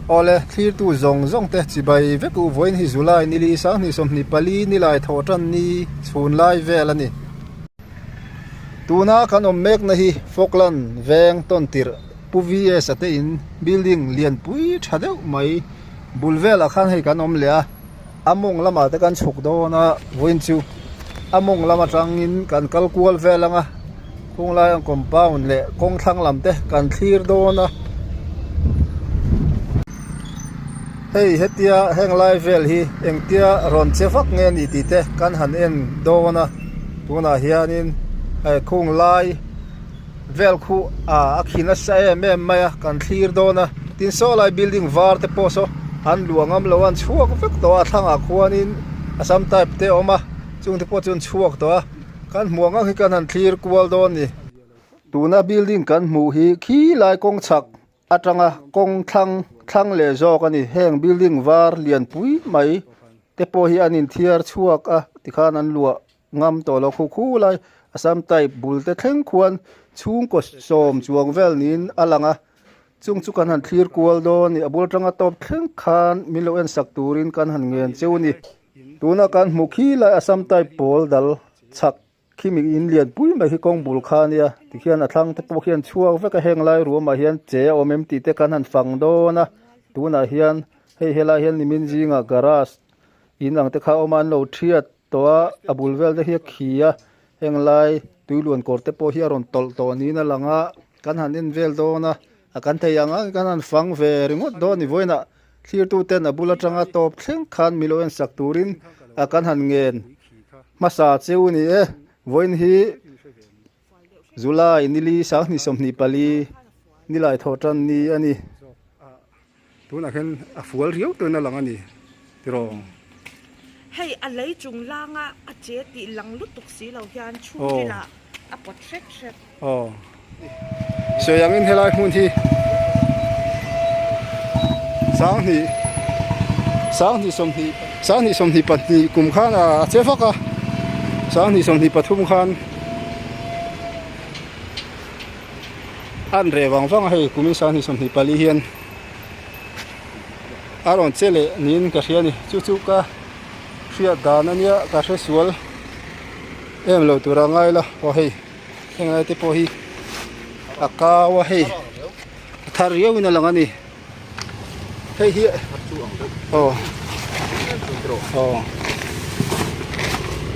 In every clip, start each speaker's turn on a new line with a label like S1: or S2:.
S1: ole thlir tu zong te chibai veku voin hi July ni li sang ni som ni pali ni lai thotan ni chhun lai vel ani tuna kan om mek na hi Falkland veng ton tir puvies ate in building lian pui thadeu mai bulvela khan hei kan om lea among lama te kan chhuk do na voin chu among lama tangin kan kalkual velanga kung lai ang compound le kong thlang lam te kan thlir do na hei hetia heng lai vel hi engtia ron chefak nge ni ti te kan han en do na tuna hianin khung lai vel khu akhina sa em maya kan thlir do na tin so lai building var te poso an luangam lawan chuak vek to a thanga khuanin asam type te oma chung te po chun chuak to kan muanga hi kan han thlir kual do ni tuna building kan mu hi khi lai kong chak atanga kong thlang le zo kani heng building var lian pui mai te po hi anin thiar chuak a tikhan an lua ngam to lo khu lai asam type bul te thleng khuan chung ko som chuang vel nin alanga chung chu kan han thlir kual do ni abul tanga top thleng khan milo en sak turin kan han ngen cheu ni tuna kan mukhi la asam type pol dal chak khimi in lian pui mai hi kong bul khania tikhian athlang te po khian chuak veka heng lai ruam ma hian che omem ti te kan han fang do na tuna hian hei hela hian nimin jinga garage inang te kha oman lo thiat to abul vel te hi khia heng lai tuiluan korte po hi aron tol to ni na langa kan han in vel do na akan theyanga kan han fang ve ringot do ni voina thlir tu ten abula tanga top thleng khan milo en sak turin akan han ngen masa cheu ni voin hi July nili sang ni som ni pali nilai thotan ni ani tuna khen a fual riau to na langa ni tirong
S2: hei a lei chung langa a che ti lang lu tuk si lo hian chu ni la a pot threk
S1: so yang in helai hun thi sang ni som ni pat ni kum khan a chefaka sang ni som ni pathum khan an re wang hei kumi sang ni som ni pali hian aron chele nin ka hian ni chu ka ria dan ania ka hre sual em lo tura ngai la o hei engai te po hi akawa hei thar riau ina langa ni hei hi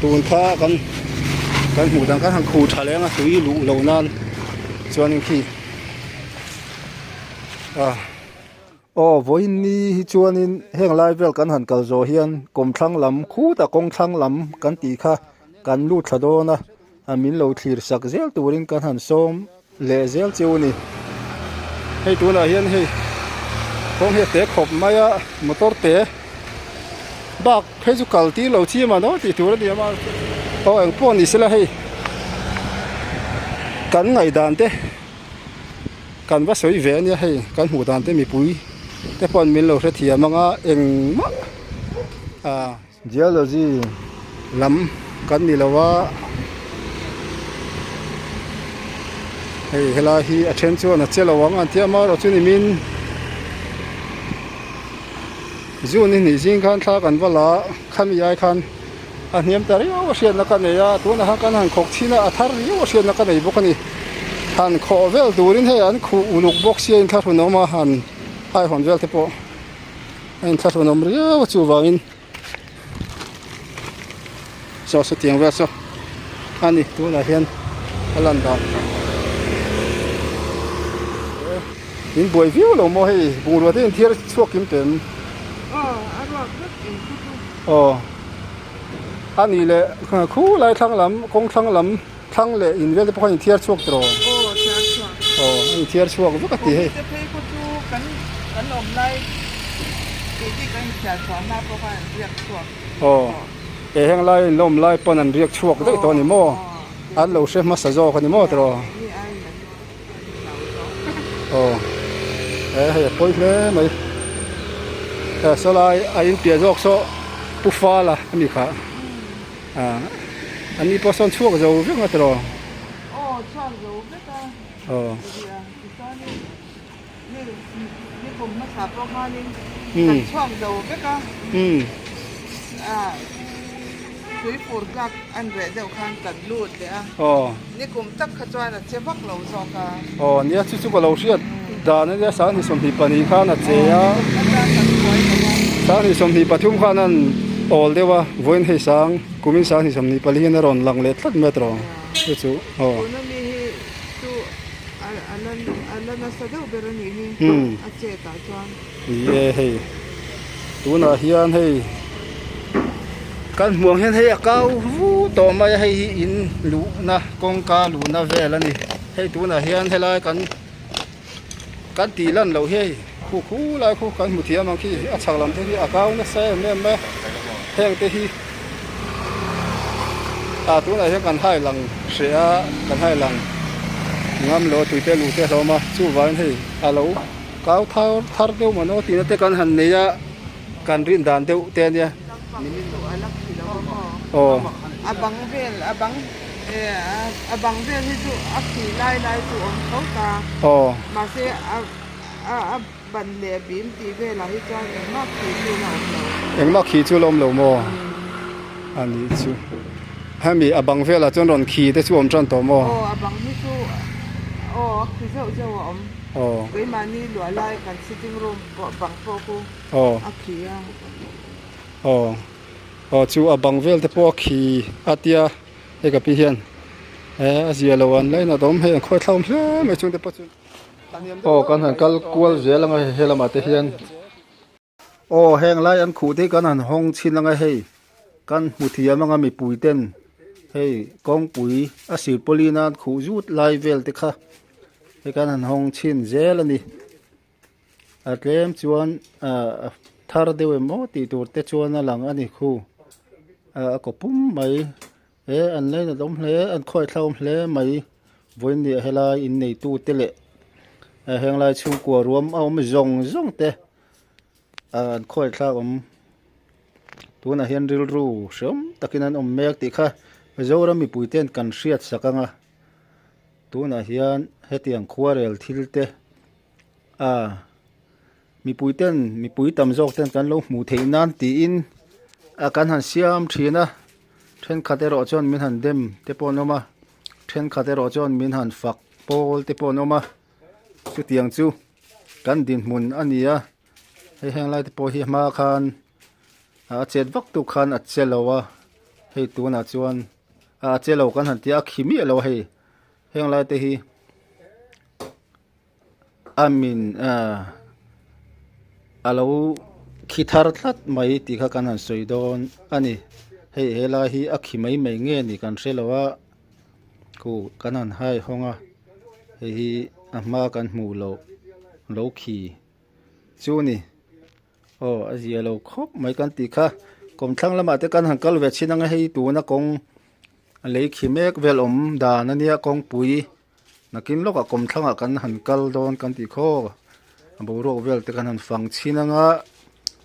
S1: tun pha kan hmu dang kan hang khu thalenga tui lu lo nan chuanin khi voin ni hi chuanin heng lai vel kan han kal zo hian kom thlang lam khu ta kong thlang lam kan ti kha kan lu thadona amin lo thlir sak zel turin kan han som le zel cheu ni hei tuna hian hei kong he te khop maya motor te bak pheju kalti lo chi ma no ti tur ni ma eng pon ni sela hei kan ngai dan te kan va soi ve ni hei kan hu dan te mi pui te pon min lo hre thia manga eng ma geology lam kan ni lawa hei hela hi attention a chelo wang an tia ma ro chu ni min zun ni jing khan thla kan wala khami yai khan a hniam ta ri o sian na kan ya tu na ha kan han khok thina a thar ri o sian na kan ei bokani han kho vel turin he an khu uluk box sian thar hu no ma han ai hon vel te po ein thar hu nom ri o chu wangin so tiang vel so ani tu na hian alan da in boy view lo mo hei bung ro ten thiar chuak kim ten ani le khu lai thang lam kong thang lam thang le in vel po in thiar chuak tro in thiar chuak bu ka ti hei
S2: te phei ko chu kan om lai ti kan cha chwa na po kan riak chuak
S1: e heng lai lom lai pon an riak chuak dei to ni mo an lo she ma sa zo ka ni mo tro hei poi le mai so lai ai pia jok so pu fa la ani kha ani po son chuak zo ve nga tro
S2: chuak zo ve ta ผมมาสาปมานี่
S1: อืม
S2: กันช่วงเดียวก็ คุยฟูร์กักอันเรเดียวกันกันลูดเดีย
S1: อ๋อ
S2: นี่กลุ่มตักขจรน่ะเชื่อฟักเราสองกัน
S1: อ๋อเนี่ยชุกๆเราเสียดาเนี่ยสารที่สมหิปนีข้าน่ะเจีย
S2: อาจารย์กันไว้กับว่า
S1: สารที่สมหิปทุมข้านั้นโอลเดียวว่าวันให้สังกุมิสารที่สมหิปลีนรอนหลังเล็ดทัดเมตรชุกอ๋อ
S2: คุณมีตัวอันนั้นน่ะสะดวกเบรนี่นี่อาเจตาจวน
S1: เย่เฮ้ตัวน่ะเฮียนเฮ้กันห่วงเห็นให้เก้าต่อมาให้อินลูนะกงกาลูนะเวลนี่ให้ตัวน่ะเฮียนให้ลายกันตีลั่นเราเฮ้คู่ลายคู่กันหมุเทียมังคีอัชักลำเที่อาเก้านะเซ่แม่แห้งเที่ตัวน่ะเฮียกันให้หลังเสียกันให้หลังงามโลตุยเตลูเตเรามาสู้ไว้ให้เราเก้าเท่าทาร์เดียวมันโนตีนเตกันหันเนี่ยกันรินดานเดียวเตเนี่ย
S2: นี่มีตัวอะไรที่เราบอก
S1: โอ้
S2: abang vel abang vel hitu akhi lai tu om thauta
S1: โอ้
S2: ma se ban le bim ti ve la hi cha ma khi tu la lo
S1: เอ็งมาขี่จู่ลมเหลวโมอันนี้จู่ให้มีอบังเวลาจนรอนขี่ได้จู่อมจันตัวโม
S2: o abang hitu o khi zo om
S1: โอ้
S2: ke ma ni lo lai kan sitting room bang po ku
S1: โอ้
S2: akhi ya
S1: โอ้โอ้จู่อบังเวลแต่พวกขี่อาเตียเอกพิเฮียนอาเซียละวันเลยนะดมให้ค่อยเท่าเพื่อไม่ช่วงแต่ปัจจุบันโอ้กันหันกัลกวลเสียละไงเฮละมาเทียนโอ้แห้งไรอันขู่ที่กันหันห้องชินละไงเฮกันมุทียมันก็มีปุ๋ยเต้นเฮ้กองปุ๋ยอาศิปลีนันขู่ยุดไลเวลติค่ะให้กันหันห้องชินเจละนี่อาเกมชวนทาร์เดวมอตีตัวเตชวนนั่งหลังอันนี้คู่ก็ปุ่มไหมอันเลยนะดมเลยอันค่อยเท่าเลยไหมวันนี้เฮลาอินในตู้เตะแห่งไรชูกัวรวมเอาไม่จงเตะอันค่อยเท่าตัวน่ะเห็นริลรู้สมตะกี้นั้นเมกติค่ะเจ้าเรามีปุ๋ยเต้นกันเสียดสักงะตัวน่ะเห็นเฮตียงขวาเรลทิลเตมีปุ๋ยเต้นมีปุ๋ยตำจอกเต้นกันลงหมูเทนันตีอินกันหันเสียมทีนะเทรนคาเตโรจอนมินหันเดมเตปอนอมาเทรนคาเตโรจอนมินหันฝักโปลเตปอนอมาจุดเตียงจูกันดินมุนอันนี้ให้แห้งไล่เตปอฮีมาคันเจ็ดวักตุคันอัดเจลวะให้ตัวน่ะจวนเจลวกันหันที่ขิมีเราให้แห้งไล่เตฮีอามินเราคิดทาร์ทัดไม่ตีข้ากันหันสวยโดนอันนี้ให้เฮลาฮีอักขิไม่เงี้ยนี่กันเสลวะกูกันหันให้ห้องให้มากันหมู่เราขี่จูนี่โอ้อาเจียเราครบไม่กันตีข้ากรมทั้งละมาแต่กันหันกัลเวชินังให้ตัวนักกงเลยขี่เมกเวลดานั่นเนี่ยกงปุ๋ยนักกินโลกกรมทั้งกันหันกัลโดนกันตีข้อบุรุษเวลแต่กันหันฟังชินัง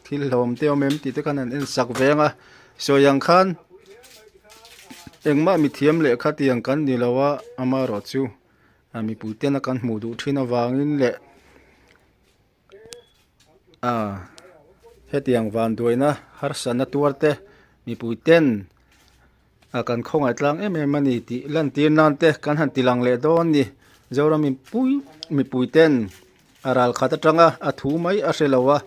S1: ที่ลมเตียวเมมตีแต่กันหันเอ็นสักเวงสวยยังคันเอ็งมามีเทียมเละคัดยังกันนี่แล้วว่าอามารอจูมีปุ๋ยเต้นกันหมูดูที่นวางินเละเฮตียงวานด้วยนะฮาร์สันนัตัวเตมีปุ๋ยเต้นกันคงไอ้ตรังมันนี่ตีลันตีนันเตกันหันตีลังเละโดนนี่เจ้าเรามีปุ๋ยเต้นรัลขัดจังถูไม่เสลวะ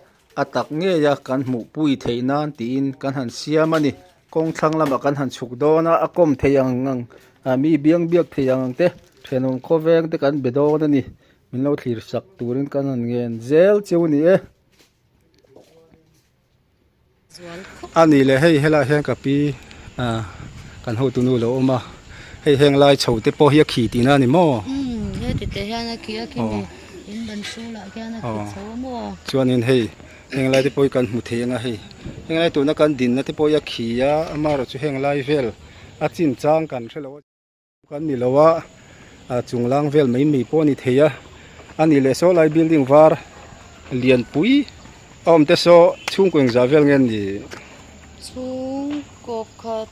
S1: ตักเงี้ยกันหมูปุ๋ยเทนันตีนกันหันเสียมันนี่กองทั้งลำกันหันฉุกโดนกมเทียงมีเบียงเทียงเตเทนงโคเวงเตกันเบโดนนี่มินเราถีสักตัวนึงกันหันเงินเจลเจ้านี่อันนี้เลยให้ลายแห้งกับปีกันหัวตุนูโลมาให้แห้งลายโฉดเตปอเฮียขี่ตีน่านี่มั่ว
S3: เฮ้ยแต่แห้งนะขี่นี่อินบันซูละแค่นั้นขี่โซ่มั่ว
S1: ชวนนี่ให้แห้งลายเตปอยกันหุเทียงให้แห้งลายตัวนักกันดินนะเตปอยขี่มาเราจะแห้งลายเวลจินจ้างกันใช่แล้วกันนี่แล้วว่าจุงล่างเวลไม่มีปอนี่เทียอันนี้เลยโซลายบิลดิ้งวาร์เลียนปุยเตโซชุ่งกวงจาเวลเงินดี
S3: ชุ่งกบขัด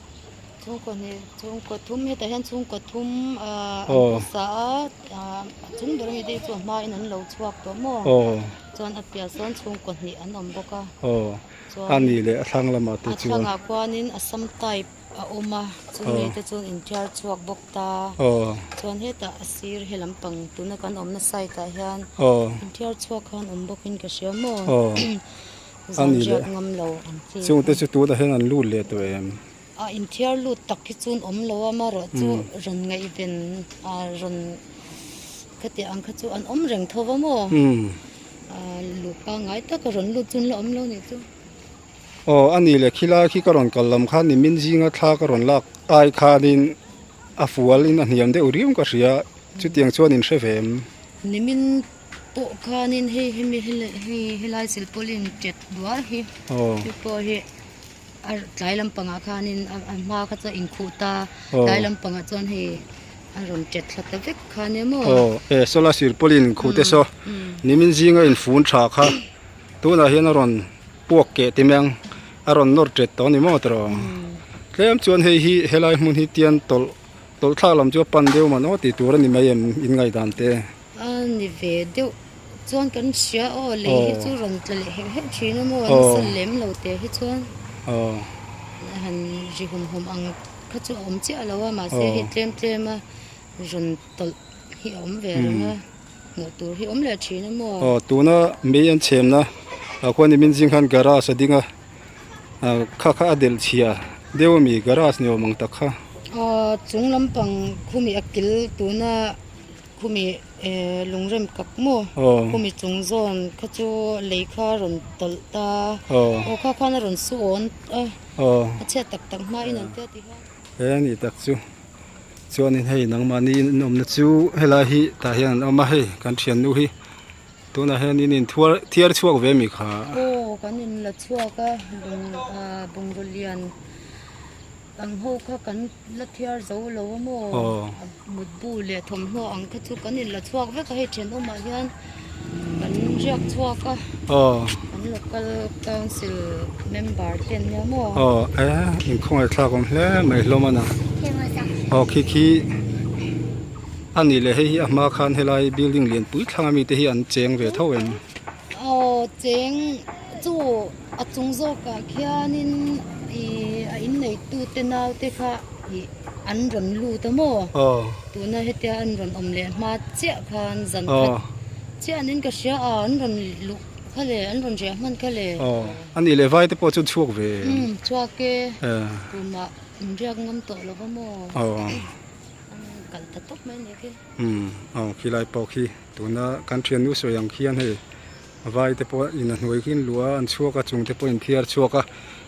S3: ชุ่งกบนี่ชุ่งกบทุ่มให้แต่เห็นชุ่งกบทุ่มสาชุ่งโดนให้ได้ส่วนมาอินันเราชวกตัวมั่ว chuan a piah sawn chhung kawhnih an awm bawk a
S1: oh
S3: chuan
S1: ani le thlang lama te
S3: a
S1: chu
S3: thlangah chuanin a sam type a awm a chumi te chuan in tiar chhuak bawk ta
S1: oh
S3: chuan hetah a sir he lampang tuna kan awmna site ah hian
S1: oh
S3: in tiar chhuak khan awm bawkin ka hria maw
S1: oh
S3: zan riak ngam lo an chi
S1: chung te chu tu da hen an lu le to em
S3: a in thiar lut tak hi chun awm lo a maro chu ron ngai ven a ron khati ang kha chu an awm reng thova mo lu pa ngai tak ron lu chun lo awm lo ni chu
S1: oh ani le khila khi karon kalam khan ni min jinga thla karon lak ai khanin a fual in an hiam de urium ka ria chu tiang chuan in hrevem
S3: nimin po khanin he helai sil polin tet duar hi
S1: oh
S3: hi po hi ar tlai lampanga khanin a ma kha cha in khuta tlai lampanga chuan hi a ron tet thla vek khane mo
S1: oh e sola sir polin khute so nimin jinga in fun tha kha tuna hian ron puak ke timeng aron nor tet to ni mo tro tlem chuan hei hi helai mun hi tian tol thalam chu pan deu man o ti tur ani mai em in ngai dan te
S3: ni ve deuh chuan kan hria o le hi chu ron tla le he thina mo an sal lem lo te hi chuan
S1: oh
S3: han ri hum ang kha chu om chi alawa ma se hi tlem a ron tol hi om ve nga no tur hi om le thina mo
S1: oh tuna me an chem na a khoni min jing khan gara sa dinga kha adel chia deu mi garage ni omang takha
S3: chung lampang khumi akil tuna khumi lungrem kakmo khumi chung zon kha chu leikha ron tol ta o kha khana ron su on a che tak ma in an te ti ha
S1: ni tak chu chuan in hei nang mani nom na chu hela hi ta hian ama hei kan thian nu hi tuna hen in thiar chuak ve mi kha
S3: kan in la chuaka bungulian ang ho kha kan la thiar zo lo mo mut bu le thom ho ang kha chu kan in la chuak ve ka he then o ma hian kan riak chuaka kan local council member ten ya mo
S1: in khong ai thla kom hle mai hlomana khi ani le hei ama khan helai building lian pui thanga mi te hi an cheng ve thoen
S3: cheng chu a chung zo ka khianin a in nei tu te naw te kha an ron lu ta mo tu na hetia an ron om le ma che khan zan khat che anin ka sia an ron lu khale an ron je man khale
S1: ani le vai te po chu chuak ve
S3: chuak ke tu ma riak ngam to lo mo kan ta tok mai ne ke
S1: khi lai po khi tu na kan thian nu so yang khian he vai te po in a hnuai khin lua an chuaka chung te po in thiar chuaka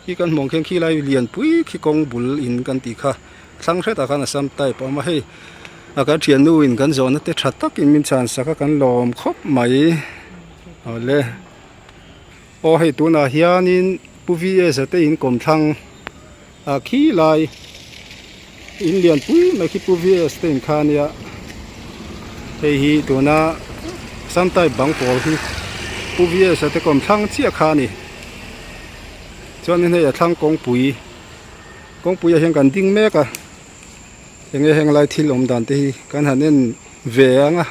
S1: ki kan mong khen khi lai lian pui khi kong bul in kan ti kha thlang hre ta kan asam tai pa ma hei a ka thian nu in kan zona te tha tak in min chan saka kan lom khop mai le o hei tu na hianin puvi esa te in kom thlang a khi lai in lian pui mai khi puvi esa te in khania hei hi tu na sam tai bang pol hi puvi esa te kom thlang chia kha ni chuan in hei a thlang kong pui a hian kan ding mek a enge heng lai thil om dan te hi kan hanen ve anga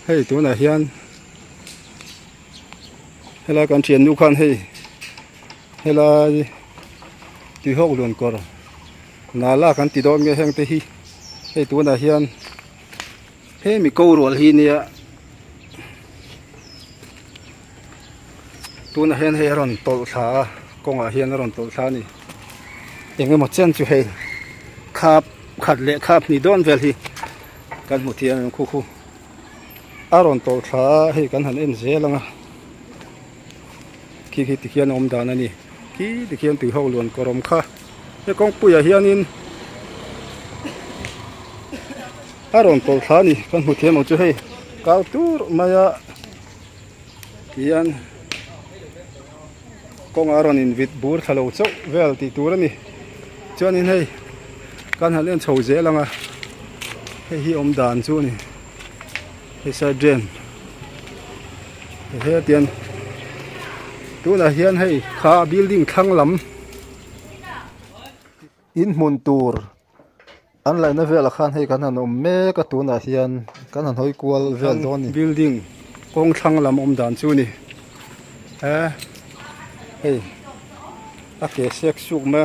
S1: hei tu na hian hela kan thian nu khan hei hela ti hok lon kor na la kan ti do nge heng te hi hei tu na hian he mi ko rol hi nia tu na hian he ron tol tha konga hian ron tol tha ni enge mo chen chu hei khap khat le khap ni don vel hi kan mu thian khu aron tol tha hei kan han en zelanga khi ti khian om dan ani ki ti khian tu ho lon korom kha he kong puya hianin aron tol tha ni kan mu thiam chu hei kal tur maya hian kong aron in vit bur thalo chau vel ti tur ani chuan in hei kan han en chho zelanga hei hi om dan chu ni hei sa dren he tian tu na hian hei kha building thlang lam in mun tur an lai na vel khan hei kan han om me ka tu na hian kan han hoi kwal vel don ni building kong thang lam dan chu ni hei a ke sek suk ma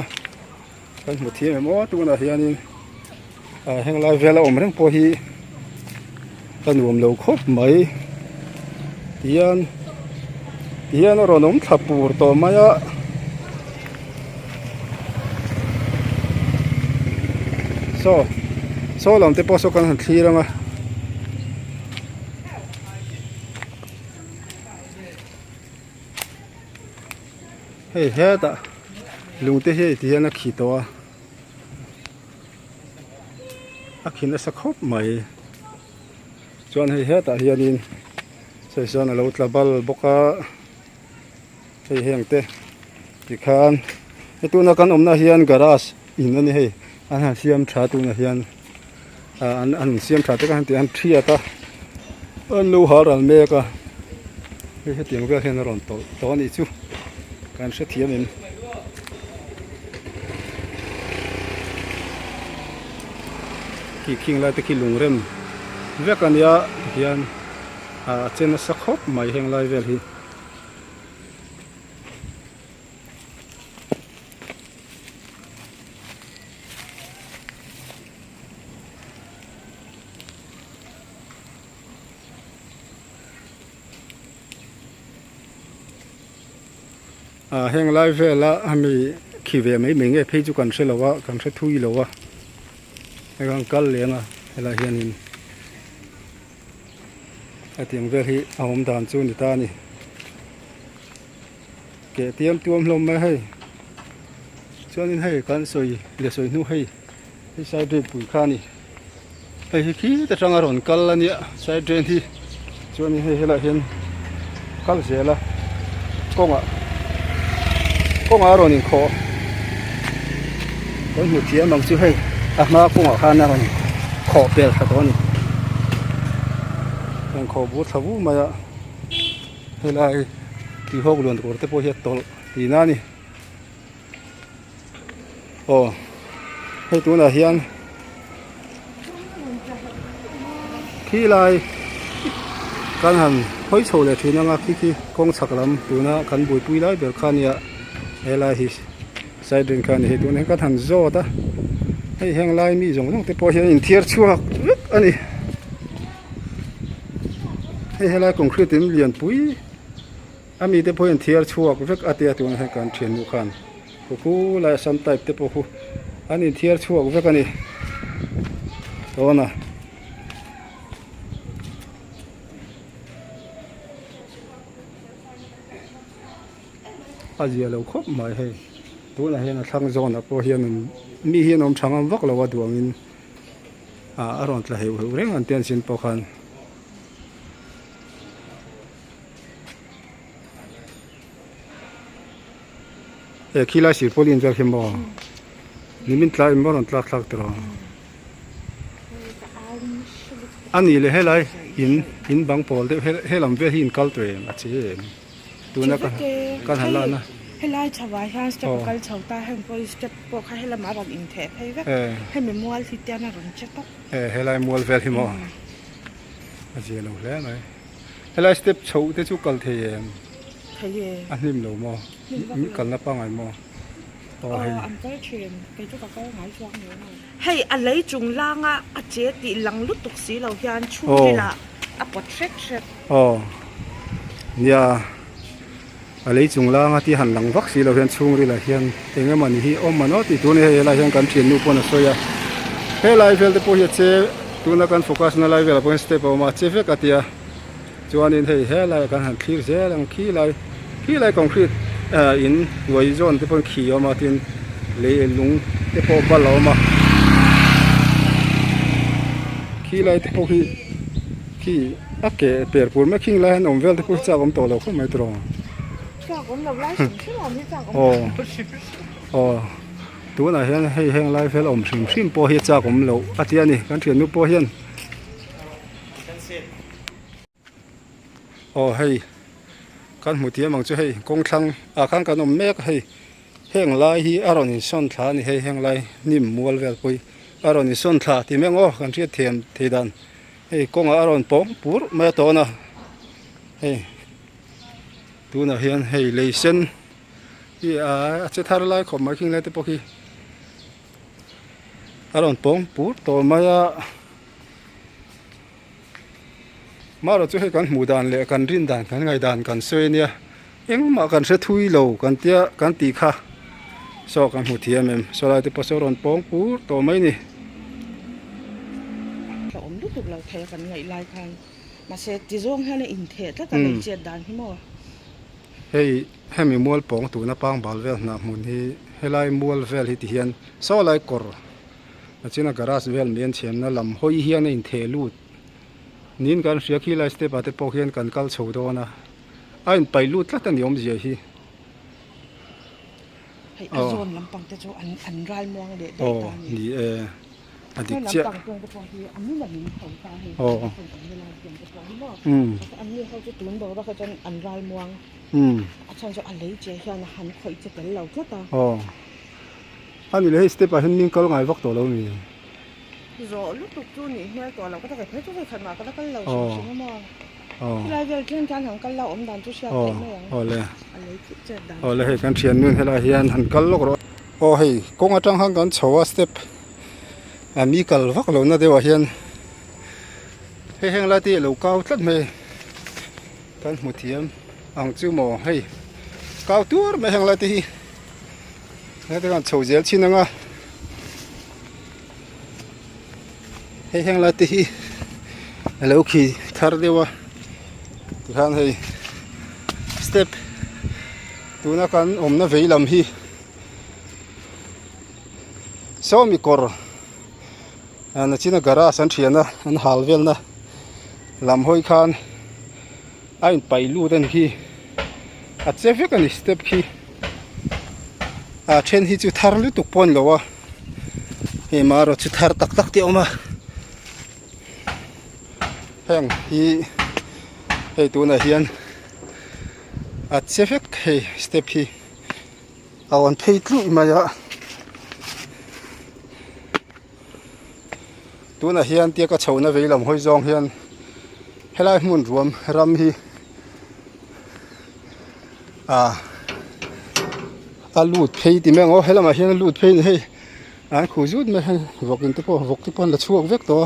S1: kan mu thiam mo tu na hianin heng lai vela reng po hi kan nuam lo khop mai tian ronom thapur to maya so lam te po so kan han thiranga hei heta lung te hei tian a khi to a khin a sa khop mai chuan hei heta hianin sei son a lo tlabal boka hei hengte ti khan etuna kan omna hian garage in ani hei an han siam tha tu na hian an siam tha te kan ti an thria ta an lo haral me ka he tiang vel hen ron to ni chu kan se thiam in ki king lai te ki lung rem vekan ya hian chen a sakhop mai heng lai vel hi heng lai vela ami khi ve mai menge phei chu kan se lowa kan se thui lowa ang kal lenga hela hianin atiang vel hi ahom dan chu ni ta ni ke tiam tuam hlom mai hei chuanin hei kan soi le soi nu hei side drain pui kha ni hei khi ta tanga ron kal ania side drain hi chuanin hei hela hian kal zela konga ron in kho kon mu thiam mang chu hei ma konga khana ron kho pel kha to ni ang kho bu thabu ma ya helai ki hok lon ko te po he tol ti na ni hei tu na hian khi lai kan han hoi chho le thina nga khi kong chaklam tu na kan bui pui lai ber khania helai hi side ring khan he tu ne kan han zo ta hei heng lai mi jong te po hian in thiar chuak ani hei helai concrete in lian pui ami te po in thiar chuak vek atia tu na kan thian nu khan ku la sam type te po ku ani thiar chuak vek ani ona azia lo khop mai hei tu na hian a thlang zon a po hian mi hian om thangam vak lo wa duangin aron tla heu reng an tian sin po khan khila sir polin vel himo nimin tla im ron tla thlak tro ani le helai in bang pol de helam ve hin kal tre a che tu na kan hala na
S2: helai chawa hian step kal chauta heng poi step po kha helam a ron in the phei ve he me mual hi tian a ron che to
S1: helai mual vel himo a che lo le nai helai step chau te chu kal the
S2: thei
S1: anim lo mo mi kal na pa ngai mo
S2: an kai chen ke chu ka ngai chuak ne hei a lei chung langa a che ti lang lu tuk si lo hian chu ri la a pot trek
S1: ya a lei chung langa ti han lang vak si lo hian chung ri la hian enga mani hi om mano ti tu ne he la hian kan thian nu pon a soya he lai vel te po hi che tu na kan focus na lai vel po step o ma che ve ka tia chuanin hei he lai kan han thlir zelang khi lai concrete in wai zone te pon khi o ma tin le lung te po ba lo ma khi lai te po khi ake per pur ma king lai nom vel te po cha gom to lo kho mai tro
S2: cha gom lo lai sim chi lo mi cha gom
S1: tu na hian hei heng lai vel om sim po hi cha gom lo atia ni kan thian nu po hian hei kan mu tia mang chu hei kong thlang khang kan om mek hei heng lai hi aron in son thla ni hei heng lai nim mual vel pui aron in son thla ti mengo kan thia thiam theidan hei konga aron pong pur ma to na hey tu na hian hey lei sen hi a che thar lai khom mai king lai te po hi aron pong pu to maya maro chu he kan mu dan le kan rin dan kan ngai dan kan soi nia eng ma kan se thui lo kan tia kan ti kha so kan mu thiam em so lai te po so ron pong pu to mai ni
S2: เราอมลูกเราแทกันไงลายกันมาเสร็จที่ร่วงให้ในอินเทอร์ถ้ากันเจ็ดด่านที่มั่ว
S1: hey hemi mual pong tu na pang bal vel na mun hi helai mual vel hi ti hian so lai kor achina garas vel mien chem na lam hoi hian in the lut nin kan ria khi lai step ate po hian kan kal chho do na ain pai lut tla tan yom je hi
S2: ให้อาโซนลำปังจะโจอันรายมองเด็ดได้ตานี่
S1: นี่อดีต
S2: ลำ
S1: เจ้า
S2: ปังตรงกระปองที่อันนี้แบบนี้ของตาเห็นคนของเวลาเปลี่ยนกระปองที่บอกอันนี้เขาจะตุ้นบอกว่าเขาจะอันรายมองอาจารย์จะอะไรเจียนหันข่อยจะเป็นเหล่าก็ตา
S1: อันนี้เลยสเตปเห็นนิ่งก็ลงไงวักตัวเรามี
S2: รอลูกตุกจูนี่เนี่ยตัวเราก็จะเกิดให้ทุกคนขันมาก็ได้กันเหล่าชิมๆมองที่เราจะเล่นการทางกันเหล่าอมดันทุกเช้าเต็มเลยอะไรเจ็ดด่าน
S1: เลยกันเชียนนู่นให้เราเฮียนหันกันลูกรถเฮ้ยกงอาจารย์หันกันโชว์สเตปมีกันวักเราน่าเดี๋ยวเฮียนให้แห้งละที่เราเก้าตัดไม่กันหมดเทียมอ่างจิ้วหมอให้เก้าตัวไม่แห้งละที่นี่แต่กันโชว์เจลชิ้นนึงอ่ะให้แห้งละที่เราขี่ทาร์เดียวที่ขันให้สเต็ปตัวนักการอมน่าเวลำฮีซ้อมมีกอร์อันนั้นจีน่าการาสันเทียนนะอันฮาลเวลนะลำห้อยขันไอ้ไปลู่ดันฮีอาจจะเฟกันสเต็ปฮีเช่นฮีจุดทาร์ลุตุกปนเลยวะเฮมารจุดทาร์ตักเดียวมาแห้งฮีให้ตัวน่ะเฮียนอาจจะเฟกให้สเต็ปฮีเอาอันเพย์ลุยมายะตัวน่ะเฮียนเตี้ยก็เฉาน่ะเวลาห้อยจองเฮียนให้ไล่มุนรวมรำฮีลูดเพย์ที่แม่งให้ละมาเฮียนลูดเพย์ให้ขู่จุดไม่ให้วกินตัววกที่ปนละชั่วเวกตัว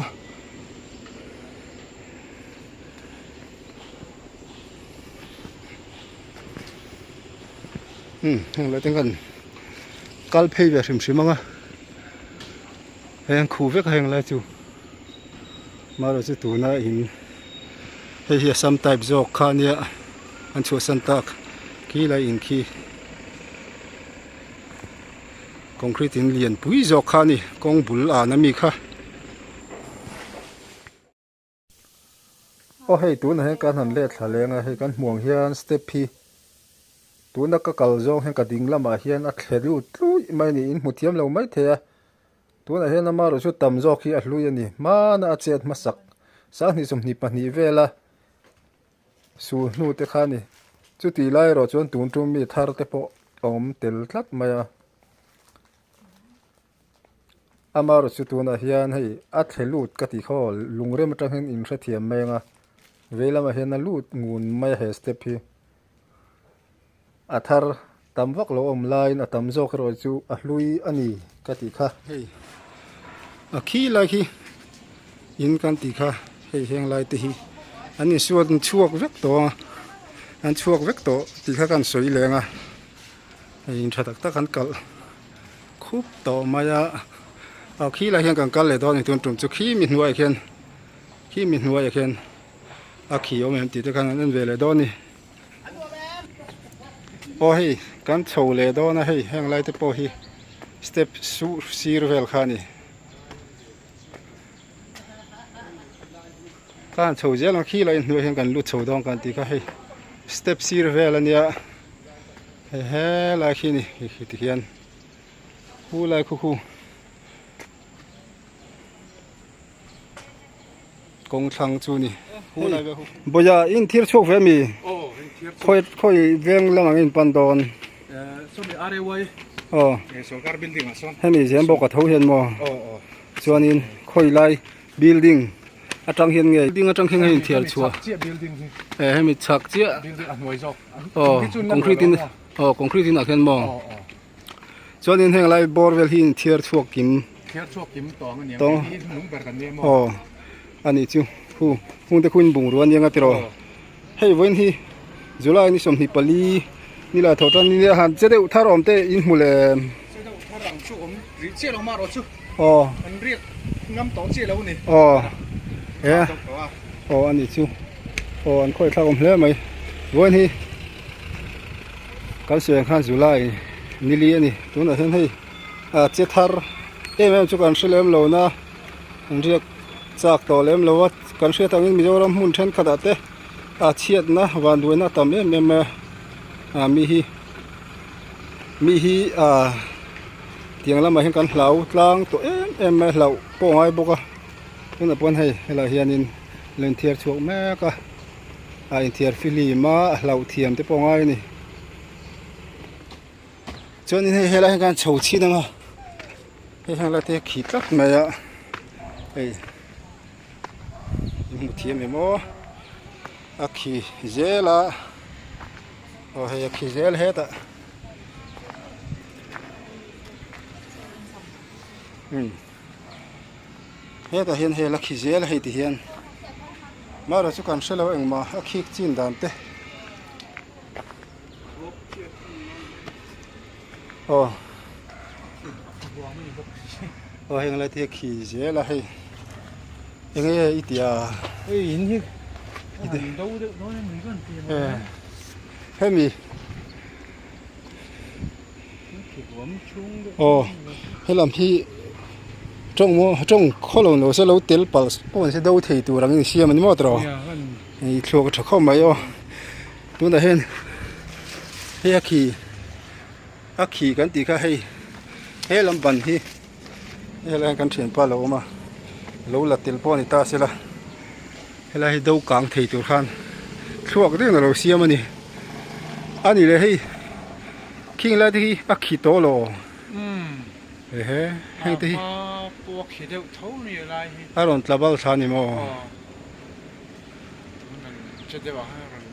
S1: เราต้องกันกัลเพย์แบบชิมมั้งอ่ะยังคู่เวกยังไรจูมาเราจะตัวน่าอินให้เฮียซัมไทป์จอกข้านี่อันชัวสันตักขี้ไรอินขี้คอนกรีตอินเลียนปุยจอกข้านี่กองบุลน้ำมีค่ะโอ้ให้ตัวนั้นให้การหันเล็ดทะเลงให้การห่วงเฮียนสเตปพีตัวนักก็กลจงให้กระดิ่งละมาเฮียนอัดเขียดูตุยไม่นี่อินหมดเทียมเราไม่เทะตัวนั้นเฮียนมาเราชุดต่ำจอกขี้อัดลุยนี่มาน่าเจ็ดมาสักนี่สมนิปนิเวล่ะสูนูเตข้านี่จุดที่ไล่เราจนตุนตุมีทาร์เตปอมเตลทัดมามาเราชุดตัวนั้นเฮียนให้อัดเขียลูดกติข้อลุงเริ่มจะเห็นอินเสถียรไม่งะเวลามาเห็นลูดงูนไม่เห็นสเตปพีอัฐารตำวักโลอมไลน์ตำโจกรจูลุยอันนี้กติค่ะเฮ้ยขี้ไรขี้ยินกันติค่ะเฮ้ยเฮงไรติฮีอันนี้ส่วนช่วงเวกตัวอันช่วงเวกตัวติค่ะกันสวยเลยงะยินชัดตักกันกัลคุบต่อมายาขี้ไรเฮงกันกัลเลยตอนนี้ตุ่มจุขี้มินไว้เข็นขี้มินไว้เข็นขี้เอาแม่ติดกันนั่นเวลเลยตอนนี้โอ้ยกันโชว์เลยด้วยนะเฮ้ยแห่งไรแต่พอฮีสเต็ปสูซีร์เวลขานี่การโชว์เจ้าหน้าที่เลยหน่วยแห่งการลุดโชว์ดองกันตีก็เฮ้ยสเต็ปซีร์เวลเนี่ยเฮ้ยไรขี้นี่ที่เขียนคู่ไรคู่กงทังจูนี่บ่อยอินเทียร์โชว์เวมีค่อยเวียงแล้วมันปันดอน
S4: ส่วนอะไรไว้ส่วนการบิลดิ้งส่วน
S1: ให้มีเสียงบอกกับเขาเห็นมั้งส่วนนี้ค่อยไล่บิลดิ้ง atang hian nge ding atang hian hin thiar chua
S4: building
S1: hemi chak chia
S4: building an noi jok
S1: concrete in concrete in akhen mo chuanin heng lai borewell hin thiar chuak kim
S4: thiar chuak kim tong ani
S1: tong
S4: lung ber kan ne mo
S1: ani chu hu te khun bung ruan yang atiro hei voin hi July ni som hi pali ni la thotan ni han che de tharom te in mule
S4: tharang chu ri che lo ma ro chu an riek ngam tong che lo ni
S1: ani chu an khoi thakom hle mai voin hi kal se khan July ni li ani tuna hen hei che thar em chu kan shlem lo na an riek chak to lem lo wat kan hre tangin Mizoram mun then khada te chiat na wan duina tam em mi hi tiang lama hen kan hlau tlang to em hlau po ngai boka tuna pon hei hela hianin len thiar chuak me ka in thiar fili ma hlau thiam te po ngai ni chuanin hei hela hen kan chho chi danga hei hang la te khi tlak mai a hei mu thiam emo akhi zela hei akhi zel heta heta hian hei lakhi zel hei ti hian mara chu kan hrelo engma akhi chin dan te heng la te khi zela hei enge itia
S4: in hi đâu được nói mình còn tiền
S1: hemi helam hi trong kholon lo se lo tel pal pon se do thei tu rang siam ani mo tro ei thlok tha khom mai tu na hen he akhi kan ti kha hei helam ban hi helan kan thian pa lo ma lo la tel pon ta se la hela hi do kang thei tur khan thuak de na lo siam ani le hei king la hi akhi to lo hei te hi
S4: po khi deu thau ni lai hi
S1: aron tlabal thani mo
S4: che de wa ron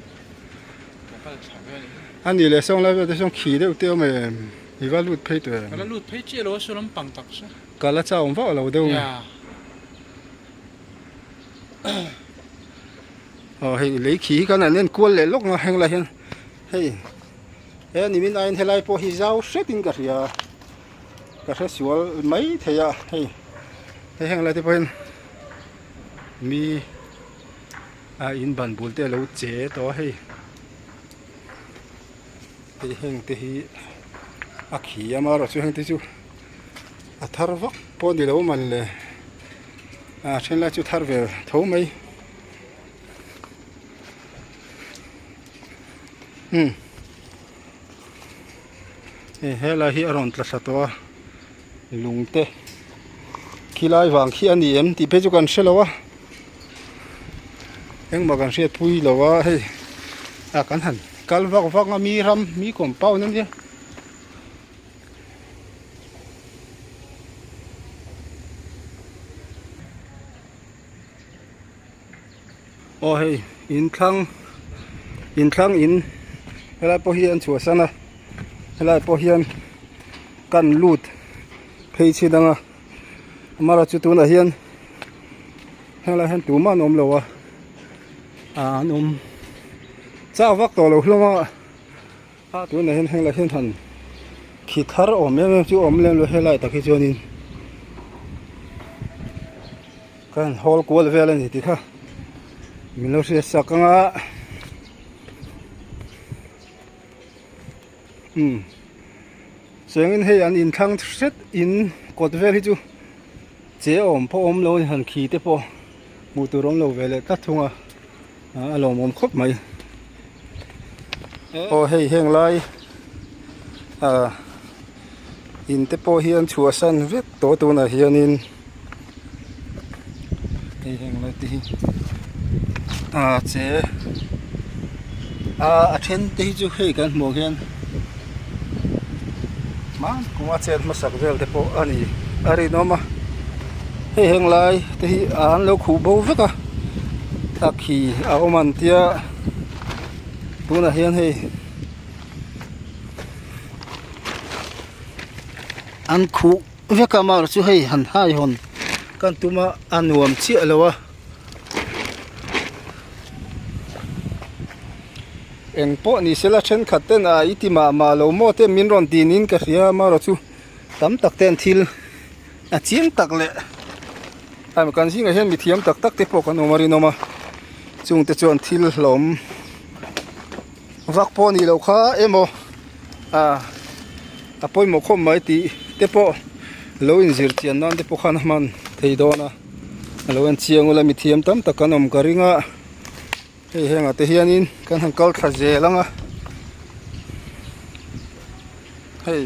S4: ka cha ve ni
S1: ani le song la de song khi deu teo me i va lut phei tu
S4: la lut phei che lo so lam pang tak sa
S1: kala cha om va lo deu hei lấy khí cái này nên cuốn lấy lúc nó hành lại hen hei ni min ai helai po hi zau setting ka ria ka se sual mai theya hei heng lại thì po mi in ban bul te lo che to hei heng te hi akhi amaro chu heng te chu athar vak po ni lo man le chen la chu thar ve tho mai hela hi aron tla satwa lungte khilai wang khi ani em ti pe chu kan shelawa engma kan hriat pui lawa hei kan han kal vak mi ram mi kompau nam dia hei in thlang helai po hian chua sana helai po hian kan lut phei chi danga amara chu tu na hian helai han tu ma nom lowa nom cha vak to lo hloma tu na hian helai hian han khi thar om em chu om lem lo helai takhi chonin kan hol kol vel ani ti kha milo se sakanga sengin hei an in thlang set in kot vel hi chu che om po om lo han khi te po mu tu rom lo vele ta thunga alo mom khop mai hei heng lai in te po hian chua san vek to tu na hianin hei heng lai ti che then te hi chu hei kan mo hian man kuma chen ma sak vel te po ani ari no ma hei heng lai te hi an lo khu bo veka a khi a oman tia tuna hian hei an khu veka mar chu hei han hai hon kan tuma anuam chi alowa eng po ni sela then khaten a itima ma lo mo te min ron tinin ka ria ma ro chu tam tak ten thil a chiang tak le am kan singa hian mi thiam tak tak te po kan omari noma chung te chuan thil hlom vak po ni lo kha emo a poi mo khom mai ti te po lo in zir chian nan te po khan man thei dona lo en chiang ula mi thiam tam tak kan om karinga hei henga te hianin kan han kal tha zelanga hei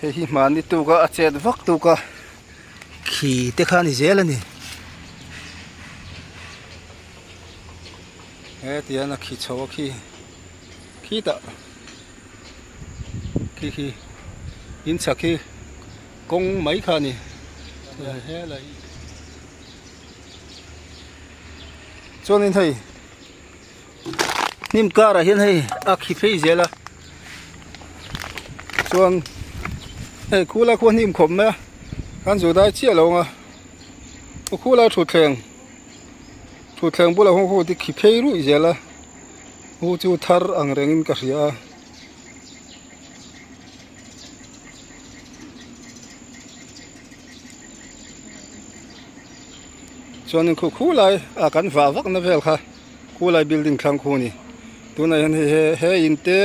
S1: hei hi mani tu ka a chet vak tu ka khi te khani zelani he tiana khi chaw khi ta khi in chakhi kong mai khani he lai chuanin hei nim kara hian hei a khi phei zela chuan hei khula khuan nim khom me kan zu dai chia lo nga khula thu thleng bula hu ti khi phei ru zela hu chu thar ang rengin ka ria chuan khu lai a kan va vak na vel kha khu lai building thlang khu ni tuna hian he in te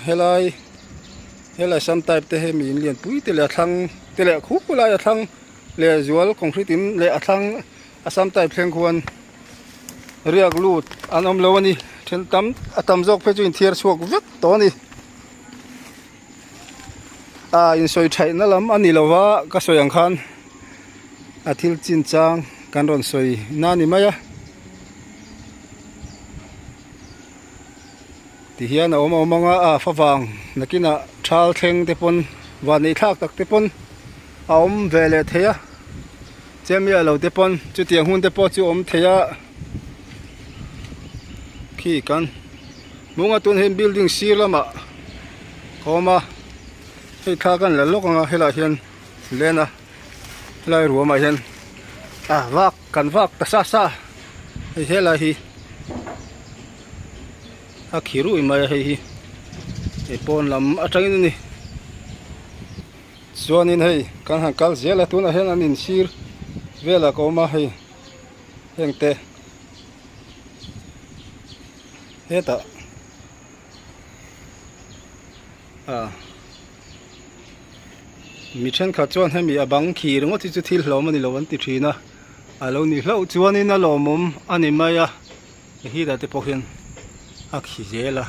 S1: helai some type te he mi in lian pui te le thlang te le khu lai a thlang le zual concrete in le a thlang a some type thleng khuan riak lut anom lo ani then tam atam jok phe chu in thiar chuak vek to ni in soi thai na lam ani lowa ka soyang khan a thil chin chang kan ron soi na ni maya ti hian a omanga a fawang nakina thal thleng te pon wani thak tak te pon a om vele theya chemia lo te pon chu tiang hun te po chu om theya khi kan munga tun hem building sir lama koma hei tha kan la lokanga hela hian lena lai ruama hian vak kan vak ta sa hei hela hi a khiru i mai hei hi e pon lam atangin ni chuanin hei kan han kal zela tuna hian an in sir vela koma hei hengte heta mi then kha chuan hemi abang khi ringo ti chu thil hlom ani lo an ti thina alo ni hlo chuanin a lomum ani maya hi da te pokhin a khi zela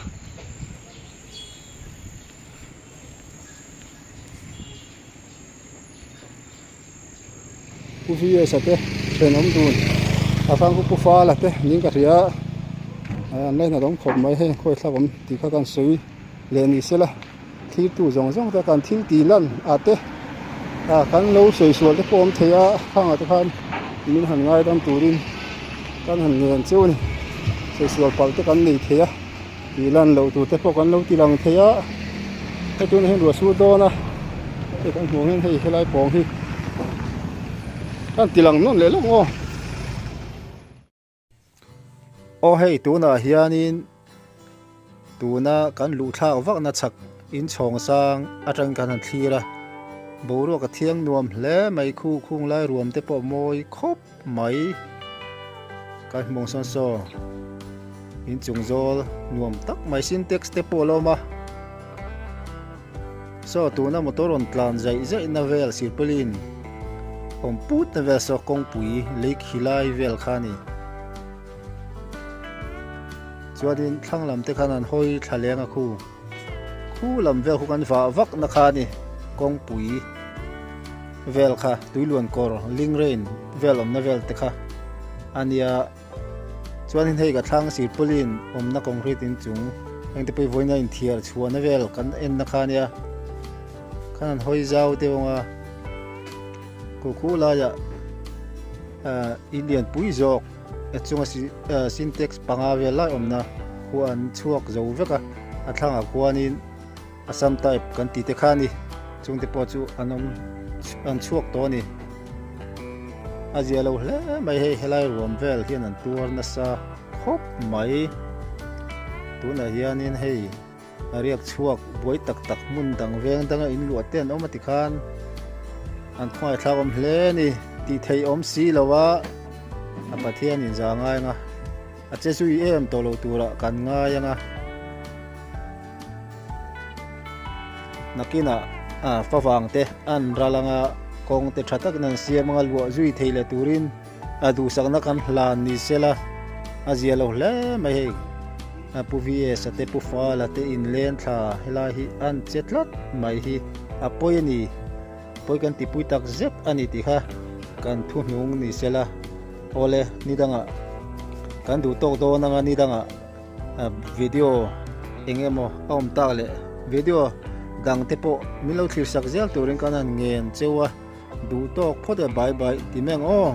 S1: ku vi sa te thenom dun a phang ku fa la te ning ka ria an lai na dong khom mai he khoi thlawam ti kha kan sui le ni sela thi tu zong zong ta kan thil ti lan ate kan lo soi sual te pom theya khanga te khan min han ngai dam turin kan han ngen chu ni soi sual pal te kan nei theya ti lan lo tu te po kan lo ti lang theya te tun hen ro su do na te kan hong hen hei helai pong hi kan ti lang non le lo ngo o hei tuna hianin tuna kan lu thak vak na chak in chong sang atang kan an thira boru ka thiang nuam hle mai khu khung lai ruam te po moi khop mai kan mong son so in chung zol nuam tak mai syntax te po loma so tuna motoron tlan zai na vel sirpulin om put na vel so kong pui lek hilai vel khani chuanin thanglam te khan an hoi thalenga khu lam vel khu kan va vak na khani kong pui vel kha tuiluan kor ling rain vel om na vel te kha ania chuanin hei ka thang sir pulin om na concrete in chung engte pei voina in thiar chuan na vel kan en na khania khan hoi zau te onga ku la ya Indian pui jok chunga syntax panga vela omna huan chuak zo veka athanga kuanin asam type kan ti te khani chungte po chu anom an chuak to ni azialo hle mai he helai rom vel hian an tur na sa khop mai tuna hianin hei ariak chuak boi tak tak mun dang veng danga in lu ten omati khan an khoi thlawam hle ni ti thei om si lowa apathian in za ngai nga ache sui em to lo tura kan nga yanga nakina fawang te an ralanga kong te thatak nan siam nga lu zui theile turin adu sakna kan hlan ni sela azia lo hle mai he puvi sate pu fa la te in len tha hela hi an chetlat mai hi apoi ni poi kan ti pui tak zep ani ti kha kan thu hnung ni sela ole nidanga kan du tok do nanga nidanga video engemo om ta le video dang te po milo thlir sak zel turin kanan ngen chewa du tok phode bye bye ti meng o